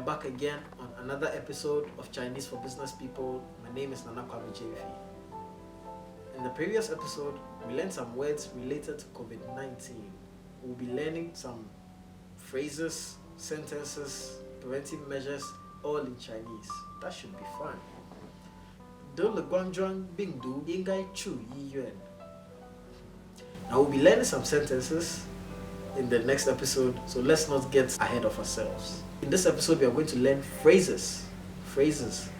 are back again on another episode of Chinese for Business People. My name is Jūjiā. In the previous episode, we learned some words related to COVID-19. We'll be learning some phrases, sentences, preventive measures, all in Chinese. That should be fun. Bìngdú Jūjiā. Now we'll be learning some sentences in the next episode, so let's not get ahead of ourselves. In this episode, we are going to learn phrases,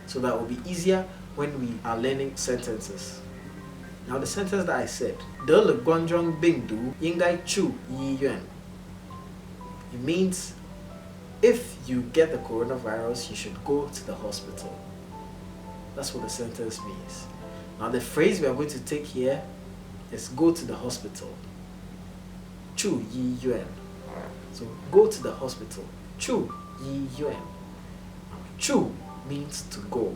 so that will be easier when we are learning sentences. Now the sentence that I said, bìngdú Jūjiā, it means if you get the coronavirus, you should go to the hospital. That's what the sentence means. Now the phrase we are going to take here is go to the hospital. Jūjiā. So go to the hospital. Jūjiā. Chu means to go.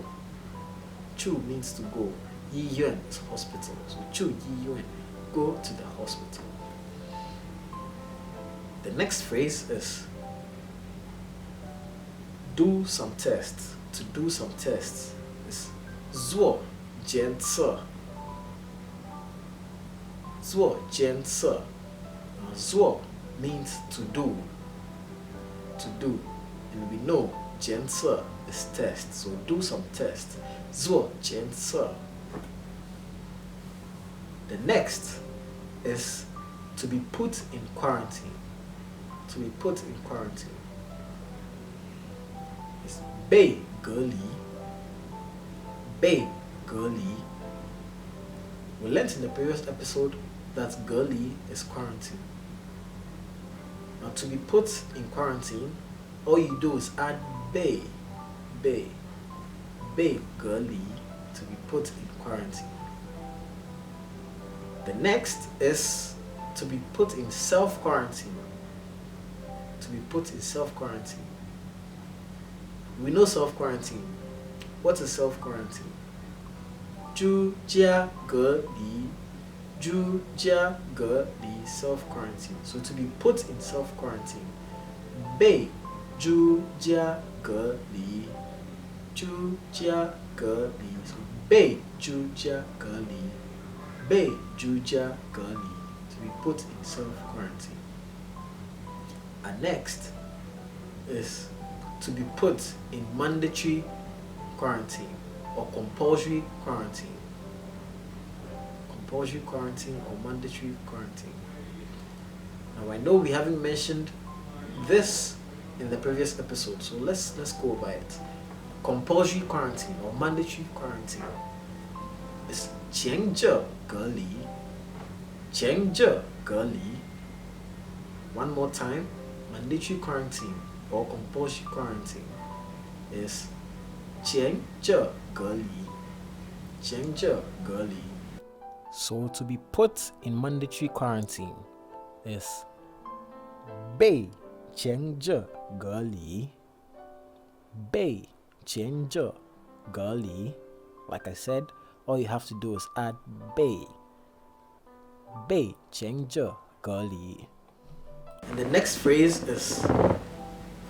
Chu means to go. Yuan is hospital. So Jūjiā. Go to the hospital. The next phrase is do some tests. To do some tests is 做检测. 做检测. Zuo means to do. And we know 检测 is test, so do some test. 做检测. The next is to be put in quarantine. To be put in quarantine is 被隔离. 被隔离. We learned in the previous episode that géli is quarantine. Now to be put in quarantine, all you do is add 被 géli to be put in quarantine. The next is to be put in self-quarantine. To be put in self-quarantine. We know self-quarantine. What is self-quarantine? Jūjiā géli. Jūjiā géli, self-quarantine. So to be put in self-quarantine. 被jūjiā géli. Jūjiā géli. So 被jūjiā géli. 被jūjiā géli. To be put in self-quarantine. And next is to be put in mandatory quarantine or compulsory quarantine. Compulsory quarantine or mandatory quarantine. Now I know we haven't mentioned this in the previous episode, so let's go over it. Compulsory quarantine or mandatory quarantine is jiăncè géli. jiăncè géli. One more time. Mandatory quarantine or compulsory quarantine is jiăncè géli. jiăncè géli. So to be put in mandatory quarantine is 被jiăncè géli. 被jiăncè géli. Like I said, all you have to do is add 被 jiăncè géli. And the next phrase is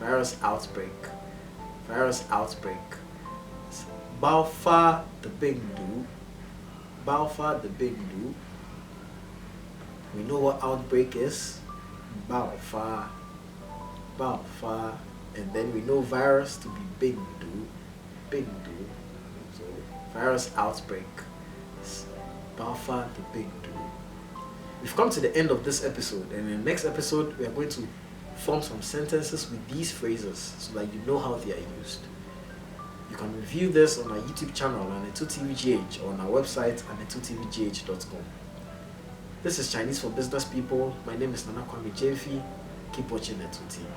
virus outbreak. Virus outbreak. It's Bàofă the bìngdú. Bàofă the bìngdú. We know what outbreak is. Bàofă. And then we know virus to be bìngdú. So virus outbreak is Bàofă the bìngdú. We've come to the end of this episode, and in the next episode we are going to form some sentences with these phrases so that you know how they are used. You can review this on our YouTube channel Untitled or on our website untitled.com. This is Chinese for Business People. My name is Jūjiā. Keep watching Untitled TV.